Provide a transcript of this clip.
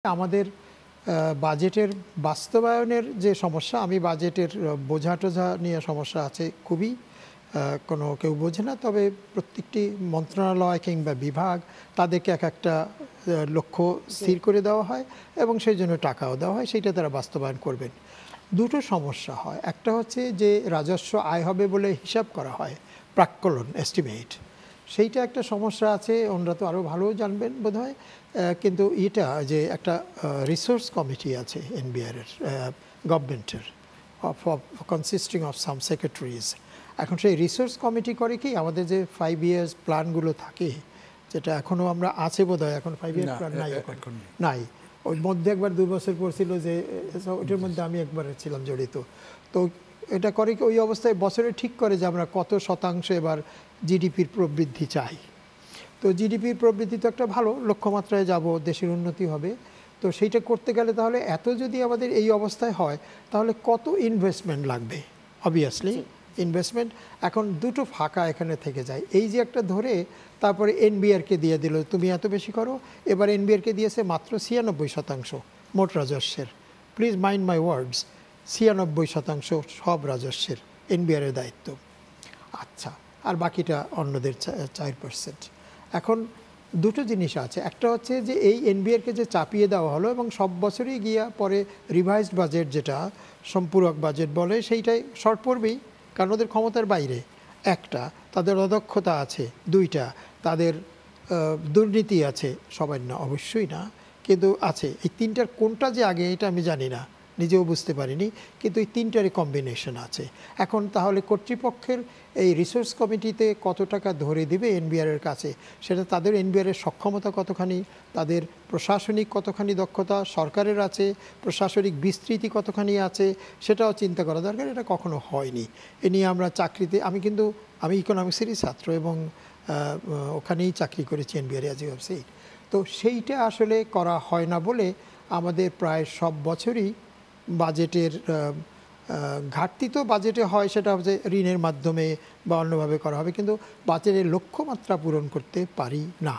আমাদের বাজেটের বাস্তবায়নের যে সমস্যা, আমি বাজেটের বোঝা টোঝা নিয়ে সমস্যা আছে খুবই, কোনো কেউ বোঝে না। তবে প্রত্যেকটি মন্ত্রণালয় কিংবা বিভাগ তাদেরকে এক একটা লক্ষ্য স্থির করে দেওয়া হয় এবং সেই জন্য টাকাও দেওয়া হয়, সেইটা তারা বাস্তবায়ন করবেন। দুটো সমস্যা হয়, একটা হচ্ছে যে রাজস্ব আয় হবে বলে হিসাব করা হয়, প্রাক্কলন এস্টিমেট, সেইটা একটা সমস্যা আছে। ওনারা তো আরও ভালো জানবেন বোধহয়। কিন্তু এটা যে একটা রিসোর্স কমিটি আছে এনবিআরের, গভর্নমেন্টের, কনসিস্টিং অফ সাম সেক্রেটারিজ। এখন সেই রিসোর্স কমিটি করে কি, আমাদের যে 5 ইয়ার্স প্ল্যানগুলো থাকে, যেটা এখনও আমরা আছে বোধহয়, এখন 5 ইয়ার্স প্ল্যান নাই, এখন নাই। ওই মধ্যে একবার 2 বছর পড়ছিল যে, ওইটার মধ্যে আমি একবার ছিলাম জড়িত। তো এটা করে কি, ওই অবস্থায় বছরে ঠিক করে যে আমরা কত শতাংশ এবার জিডিপির প্রবৃদ্ধি চাই। তো জিডিপির প্রবৃদ্ধি তো একটা ভালো লক্ষ্যমাত্রায় যাব, দেশের উন্নতি হবে। তো সেইটা করতে গেলে তাহলে এত যদি আমাদের এই অবস্থায় হয়, তাহলে কত ইনভেস্টমেন্ট লাগবে। অবভিয়াসলি ইনভেস্টমেন্ট এখন দুটো ফাঁকা এখানে থেকে যায়। এই যে একটা ধরে তারপরে এনবিআরকে দিয়ে দিল, তুমি এত বেশি করো। এবার এনবিআরকে দিয়েছে মাত্র 96% মোট রাজস্বের। প্লিজ মাইন্ড মাই ওয়ার্ডস, 96% সব রাজস্বের এনবিআরের দায়িত্ব। আচ্ছা, আর বাকিটা অন্যদের 4%। এখন দুটো জিনিস আছে, একটা হচ্ছে যে এই এনবিআরকে যে চাপিয়ে দেওয়া হলো এবং সব বছরই গিয়া পরে রিভাইজড বাজেট, যেটা সম্পূরক বাজেট বলে, সেইটাই শর্ট পড়বেই, কারণ ওদের ক্ষমতার বাইরে। একটা, তাদের অদক্ষতা আছে। দুইটা, তাদের দুর্নীতি আছে। সবার না, অবশ্যই না, কিন্তু আছে। এই তিনটার কোনটা যে আগে এটা আমি জানি না, নিজেও বুঝতে পারিনি, কিন্তু এই তিনটারই কম্বিনেশন আছে। এখন তাহলে কর্তৃপক্ষের এই রিসোর্স কমিটিতে কত টাকা ধরে দিবে এনবিআরের কাছে, সেটা তাদের এনবিআরের সক্ষমতা কতখানি, তাদের প্রশাসনিক কতখানি দক্ষতা সরকারের আছে, প্রশাসনিক বিস্তৃতি কতখানি আছে, সেটাও চিন্তা করা দরকার। এটা কখনো হয়নি। এ নিয়ে আমরা চাকরিতে, আমি ইকোনমিক্সেরই ছাত্র এবং ওখানেই চাকরি করেছি, NBR as you have said. তো সেইটা আসলে করা হয় না বলে আমাদের প্রায় সব বছরই বাজেটের ঘাটতি তো বাজেটে হয়, সেটা হচ্ছে ঋণের মাধ্যমে বা অন্যভাবে করা হবে, কিন্তু বাজেটের লক্ষ্যমাত্রা পূরণ করতে পারি না।